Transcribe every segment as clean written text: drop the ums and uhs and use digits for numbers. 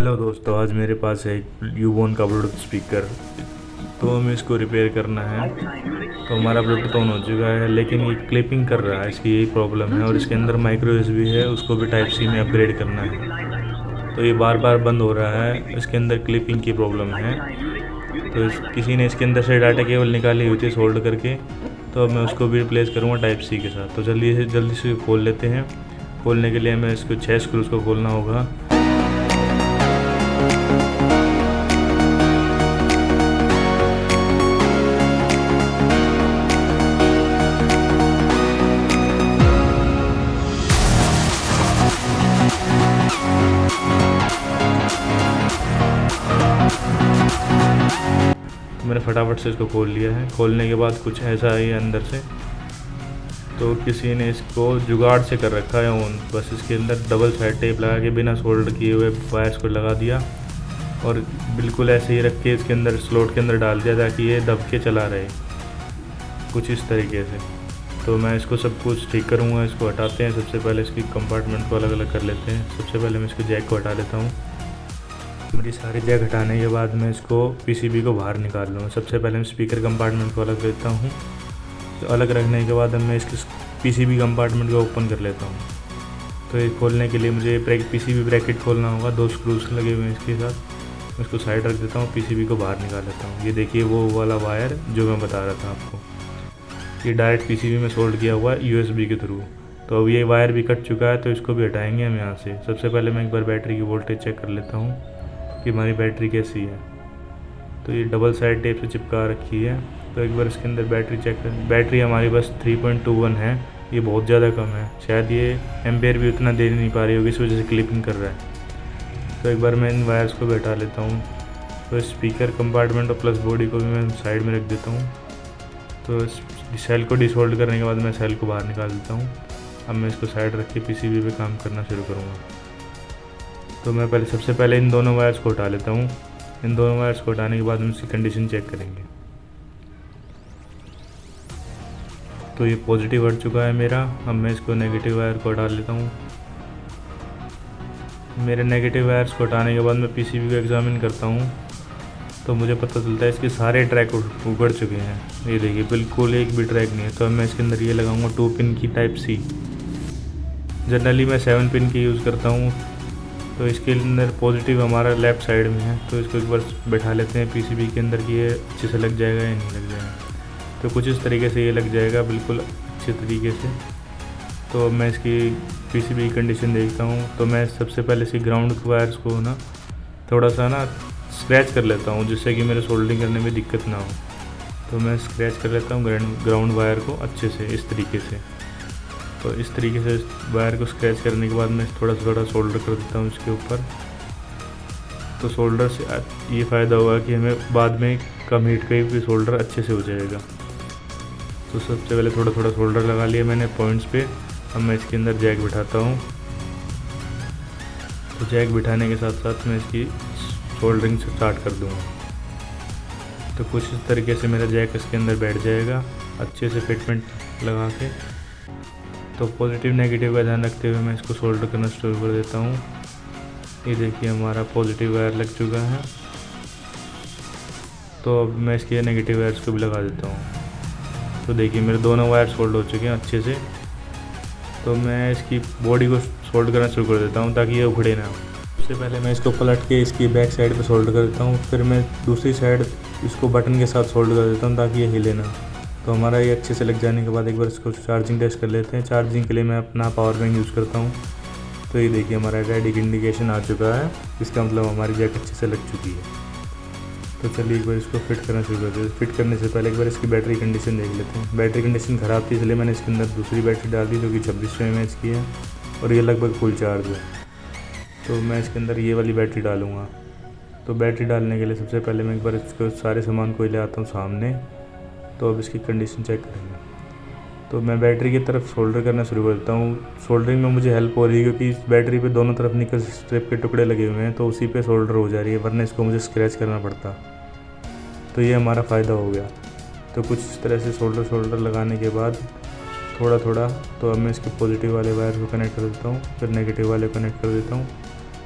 Hello दोस्तों, आज मेरे पास है एक यूबोन का ब्लूटूथ स्पीकर। तो हमें इसको रिपेयर करना है। तो हमारा ब्लूटूथ ऑन हो चुका है, लेकिन ये क्लिपिंग कर रहा है, इसकी यही प्रॉब्लम है। और इसके अंदर माइक्रो यूएसबी है, उसको भी टाइप सी में अपग्रेड करना है। तो ये बार बार बंद हो रहा है, इसके अंदर क्लिपिंग की प्रॉब्लम है। तो किसी ने इसके अंदर से डाटा केबल निकाली हुई थी सोल्ड करके, तो अब मैं उसको भी रिप्लेस करूँगा टाइप सी के साथ। तो जल्दी से खोल लेते हैं। खोलने के लिए हमें इसको 6 स्क्रूज को खोलना होगा। मैंने फटाफट से इसको खोल लिया है। खोलने के बाद कुछ ऐसा है अंदर से, तो किसी ने इसको जुगाड़ से कर रखा है ऑन। बस इसके अंदर डबल साइड टेप लगा के बिना सोल्डर किए हुए वायर्स को लगा दिया और बिल्कुल ऐसे ही रख के इसके अंदर स्लॉट के अंदर डाल दिया ताकि ये दब के चला रहे, कुछ इस तरीके से। तो मैं इसको सब कुछ ठीक करूँगा। इसको हटाते हैं। सबसे पहले इसकी कंपार्टमेंट को अलग अलग कर लेते हैं। सबसे पहले मैं इसको जैक को हटा लेता हूँ। मेरी सारी जैक हटाने के बाद मैं इसको पीसीबी को बाहर निकाल लूँगा। सबसे पहले मैं स्पीकर कंपार्टमेंट को अलग लेता हूँ। तो अलग रखने के बाद मैं इसके पीसीबी कंपार्टमेंट को ओपन कर लेता हूँ। तो ये खोलने के लिए मुझे पीसीबी ब्रैकेट खोलना होगा। 2 स्क्रूज लगे हुए हैं इसके साथ। मैं इसको साइड रख देता हूँ, पीसीबी को बाहर निकाल लेता हूँ। ये देखिए वो वाला वायर जो मैं बता रहा था आपको, ये डायरेक्ट पीसीबी में सोल्ड किया हुआ है यूएसबी के थ्रू। तो अब ये वायर भी कट चुका है, तो इसको भी हटाएंगे हम यहाँ से। सबसे पहले मैं एक बार बैटरी की वोल्टेज चेक कर लेता हूँ कि हमारी बैटरी कैसी है। तो ये डबल साइड टेप से चिपका रखी है। तो एक बार इसके अंदर बैटरी चेक कर। बैटरी हमारी बस 3.21 है, ये बहुत ज़्यादा कम है। शायद ये एम्पेयर भी उतना दे नहीं पा रही होगी, इस वजह से क्लिपिंग कर रहा है। तो एक बार मैं इन वायर्स को बैठा लेता हूँ। तो स्पीकर कंपार्टमेंट और प्लस बॉडी को भी मैं साइड में रख देता हूँ। तो सेल को डिसोल्ड करने के बाद मैं सेल को बाहर निकाल देता हूँ। अब मैं इसको साइड रख के पीसीबी पे काम करना शुरू करूँगा। तो मैं सबसे पहले इन दोनों वायर्स को हटा लेता हूँ। इन दोनों वायर्स को हटाने के बाद हम इसकी कंडीशन चेक करेंगे। तो ये पॉजिटिव हट चुका है मेरा। अब मैं इसको नेगेटिव वायर को हटा लेता हूँ। मेरे नेगेटिव वायर्स को हटाने के बाद मैं पीसीबी को एग्जामिन करता हूँ, तो मुझे पता चलता है इसके सारे ट्रैक उगड़ चुके हैं। ये देखिए बिल्कुल एक भी ट्रैक नहीं है। तो अब मैं इसके अंदर ये लगाऊंगा 2 पिन की टाइप सी। जनरली मैं 7 पिन की यूज़ करता हूँ। तो इसके अंदर पॉजिटिव हमारा लेफ़्ट साइड में है। तो इसको एक बार बैठा लेते हैं पीसीबी के अंदर कि ये अच्छे से लग जाएगा या नहीं लग जाएगा। तो कुछ इस तरीके से ये लग जाएगा बिल्कुल अच्छे तरीके से। तो मैं इसकी पीसीबी की कंडीशन देखता हूँ। तो मैं सबसे पहले इसकी ग्राउंड वायर्स को थोड़ा सा स्क्रैच कर लेता हूँ, जिससे कि मेरे सोल्डरिंग करने में दिक्कत ना हो। तो मैं स्क्रैच कर लेता हूँ ग्राउंड वायर को अच्छे से इस तरीके से। तो इस तरीके से वायर को स्क्रैच करने के बाद मैं थोड़ा सोल्डर कर देता हूँ इसके ऊपर। तो सोल्डर से ये फ़ायदा होगा कि हमें बाद में कम हीट का भी सोल्डर अच्छे से हो जाएगा। तो सबसे पहले थोड़ा सोल्डर लगा लिया मैंने पॉइंट्स पे। अब मैं इसके अंदर जैक बिठाता हूँ। तो जैक बिठाने के साथ साथ मैं इसकी सोल्डरिंग से स्टार्ट कर दूँगा। तो कुछ इस तरीके से मेरा जैक इसके अंदर बैठ जाएगा अच्छे से फिटमेंट लगा के। तो पॉजिटिव नेगेटिव का ध्यान रखते हुए मैं इसको सोल्डर करना शुरू कर देता हूँ। ये देखिए हमारा पॉजिटिव वायर लग चुका है। तो अब मैं इसके नेगेटिव वायर्स को भी लगा देता हूँ। तो देखिए मेरे दोनों वायर सोल्ड हो चुके हैं अच्छे से। तो मैं इसकी बॉडी को सोल्ड करना शुरू कर देता हूँ ताकि ये उखड़े ना। सबसे पहले मैं इसको पलट के इसकी बैक साइड पे सोल्ड कर देता हूँ। फिर मैं दूसरी साइड इसको बटन के साथ सोल्ड कर देता हूँ ताकि ये हिले ना। तो हमारा ये अच्छे से लग जाने के बाद एक बार इसको चार्जिंग टेस्ट कर लेते हैं। चार्जिंग के लिए मैं अपना पावर बैंक यूज़ करता हूँ। तो ये देखिए हमारा रेडी इंडिकेशन आ चुका है, इसका मतलब हमारी जैक अच्छे से लग चुकी है। तो चलिए एक बार इसको फिट करना शुरू करते हैं। फिट करने से पहले एक बार इसकी बैटरी कंडीशन देख लेते हैं। बैटरी कंडीशन ख़राब थी, इसलिए मैंने इसके अंदर दूसरी बैटरी डाल दी जो कि 2600 mAh की है और ये लगभग फुल चार्ज है। तो मैं इसके अंदर ये वाली बैटरी डालूँगा। तो बैटरी डालने के लिए सबसे पहले मैं एक बार इसको सारे सामान को ले आता हूँ सामने। तो अब इसकी कंडीशन चेक करेंगे। तो मैं बैटरी की तरफ सोल्डर करना शुरू करता हूँ। सोल्डरिंग में मुझे हेल्प हो रही है क्योंकि इस बैटरी पे दोनों तरफ निकल स्ट्रिप के टुकड़े लगे हुए हैं, तो उसी पे सोल्डर हो जा रही है, वरना इसको मुझे स्क्रैच करना पड़ता। तो ये हमारा फ़ायदा हो गया। तो कुछ इस तरह से सोल्डर लगाने के बाद थोड़ा तो अब मैं इसके पॉजिटिव वाले वायर को कनेक्ट कर देता हूँ, फिर नेगेटिव वाले कनेक्ट कर देता हूँ।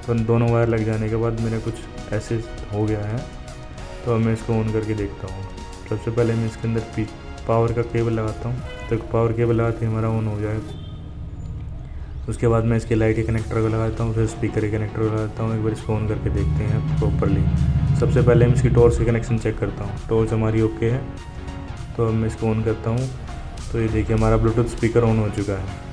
तो तो दोनों वायर लग जाने के बाद मेरा कुछ ऐसे हो गया है। तो अब मैं इसको ऑन करके देखता हूँ। सबसे पहले मैं इसके अंदर पावर का केबल लगाता हूँ, तो पावर केबल लगाते ही हमारा ऑन हो जाएगा। उसके बाद मैं इसके लाइट के कनेक्टर को लगाता हूँ, फिर स्पीकर के कनेक्टर को लगाता हूँ। एक बार इसको ऑन करके देखते हैं प्रॉपरली। सबसे पहले मैं इसकी टॉर्च के कनेक्शन चेक करता हूँ। टॉर्च हमारी ओके है, तो अब मैं इसको ऑन करता हूँ। तो ये देखिए हमारा ब्लूटूथ स्पीकर ऑन हो चुका है।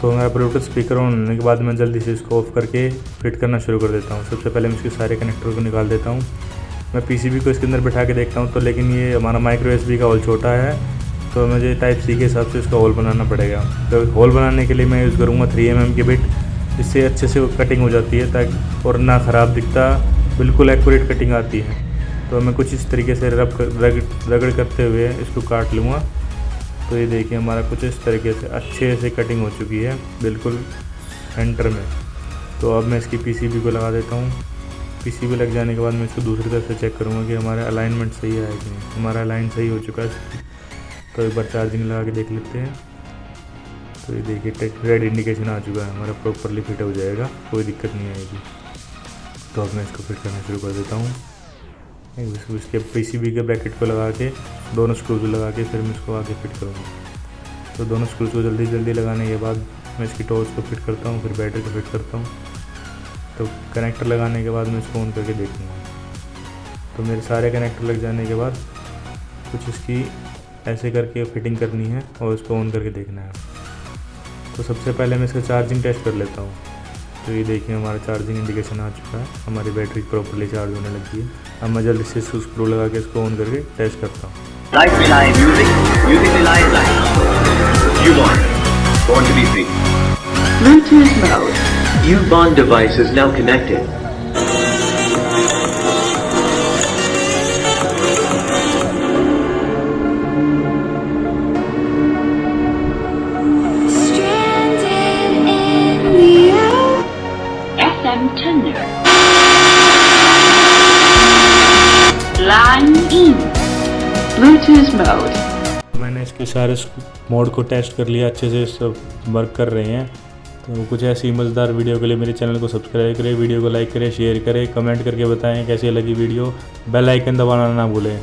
तो मेरा ब्लूटूथ स्पीकर ऑन होने के बाद मैं जल्दी से इसको ऑफ़ करके फिट करना शुरू कर देता हूँ। सबसे पहले मैं इसके सारे कनेक्टर को निकाल देता हूँ। मैं पीसीबी को इसके अंदर बैठा के देखता हूँ, तो लेकिन ये हमारा माइक्रो एसबी का होल छोटा है, तो मुझे टाइप सी के हिसाब से इसका होल बनाना पड़ेगा। तो होल बनाने के लिए मैं यूज़ करूँगा 3mm की बिट, इससे अच्छे से कटिंग हो जाती है ताकि और ना ख़राब दिखता, बिल्कुल एक्यूरेट कटिंग आती है। तो मैं कुछ इस तरीके से रगड़ करते हुए इसको काट लूँगा। तो ये देखिए हमारा कुछ इस तरीके से अच्छे से कटिंग हो चुकी है, बिल्कुल सेंटर में। तो अब मैं इसकी पीसीबी को लगा देता हूँ। पीसीबी लग जाने के बाद मैं इसको दूसरी तरफ से चेक करूँगा कि हमारा अलाइनमेंट सही है कि नहीं। हमारा अलाइन सही हो चुका है। तो एक बार चार्जिंग लगा के देख लेते हैं। तो ये देखिए रेड इंडिकेशन आ चुका है, हमारा प्रॉपरली फिट हो जाएगा, कोई दिक्कत नहीं आएगी। तो अब मैं इसको फिट करना शुरू कर देता हूँ। इसके पीसीबी के ब्रैकेट को लगा के दोनों स्क्रूज लगा के फिर मैं इसको आगे फिट करूँगा। तो दोनों स्क्रूज को जल्दी लगाने के बाद मैं इसकी टॉर्च को फिट करता हूँ, फिर बैटरी को फिट करता हूँ। तो कनेक्टर लगाने के बाद मैं इसको ऑन करके देखूँगा। तो मेरे सारे कनेक्टर लग जाने के बाद कुछ इसकी ऐसे करके फिटिंग करनी है और इसको ऑन करके देखना है। तो सबसे पहले मैं इसका चार्जिंग टेस्ट कर लेता हूँ। तो ये देखिए हमारा चार्जिंग इंडिकेशन आ चुका है, हमारी बैटरी प्रॉपरली चार्ज होने लगी है। अब मैं जल्दी से स्क्रू लगा के इसको ऑन करके टेस्ट करता हूँ। Bluetooth mode. U-Bond device is now connected. FM tuner. Line in. Bluetooth mode. मैंने इसके सारे मोड को टेस्ट कर लिया, अच्छे से सब वर्क कर रहे हैं। तो कुछ ऐसी मज़ेदार वीडियो के लिए मेरे चैनल को सब्सक्राइब करें, वीडियो को लाइक करें, शेयर करें, कमेंट करके बताएं कैसी लगी वीडियो। बेल आइकन दबाना ना भूलें।